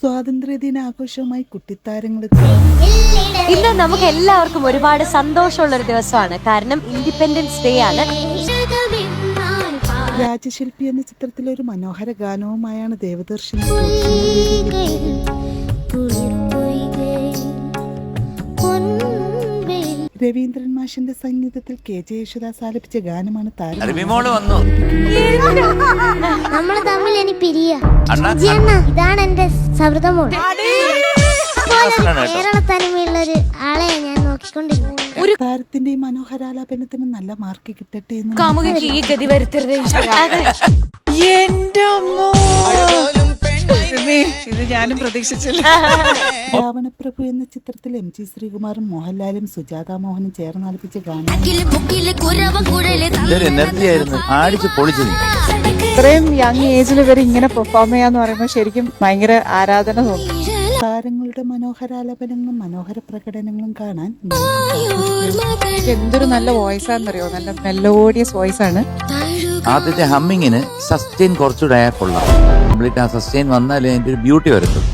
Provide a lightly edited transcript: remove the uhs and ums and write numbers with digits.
സ്വാതന്ത്ര്യദിനാഘോഷവുമായി കുട്ടിത്താരങ്ങൾ. ഇന്ന് നമുക്ക് എല്ലാവർക്കും ഒരുപാട് സന്തോഷമുള്ള ഒരു ദിവസമാണ്. കാരണം ഇൻഡിപെൻഡൻസ് ഡേ ആണ്. രാജശില്പി എന്ന ചിത്രത്തിലെ ഒരു മനോഹര ഗാനവുമായാണ് ദേവദർശൻ. രവീന്ദ്രൻ മാഷിന്റെ സംഗീതത്തിൽ KJ യേശുദാസ് ആലപിച്ച ഗാനമാണ് താരം. നമ്മൾ തമ്മിൽ ഇനി പിരിയാ. ഇതാണ് എന്റെ സൗഹൃദമോ. കേരള തനിമയുള്ള ഒരു ആളെ ഞാൻ നോക്കിക്കൊണ്ടിരുന്നു. താരത്തിന്റെ ഈ മനോഹരാലാപനത്തിന് നല്ല മാർക്ക് കിട്ടട്ടെ എന്ന് കാമുകി ഈ ഗതി വരുത്തരുത്. ഇത് ഞാനും പ്രതീക്ഷിച്ചില്ല. രാവണപ്രഭു എന്ന ചിത്രത്തിൽ MG ശ്രീകുമാറും മോഹൻലാലും സുജാത മോഹനും ചേർന്ന് ആലപിച്ച ഗാനം. ഇത്രയും യങ് ഏജിൽ ഇവർ ഇങ്ങനെ പെർഫോം ചെയ്യാന്ന് പറയുമ്പോൾ ശരിക്കും ഭയങ്കര ആരാധന തോന്നും. താരങ്ങളുടെ മനോഹരാലാപനങ്ങളും മനോഹര പ്രകടനങ്ങളും കാണാൻ എന്തൊരു നല്ല വോയിസ് ആണെന്നറിയോ, നല്ല മെലോഡിയസ് വോയിസ് ആണ്. ആദ്യത്തെ ഹമ്മിങ്ങിന് സസ്റ്റെയിൻ കുറച്ചുകൂടെ കൊള്ളാം. കംപ്ലീറ്റ് ആ സസ്റ്റെയിൻ വന്നാലേ അതിന്റെ ഒരു ബ്യൂട്ടി വരത്തുള്ളൂ.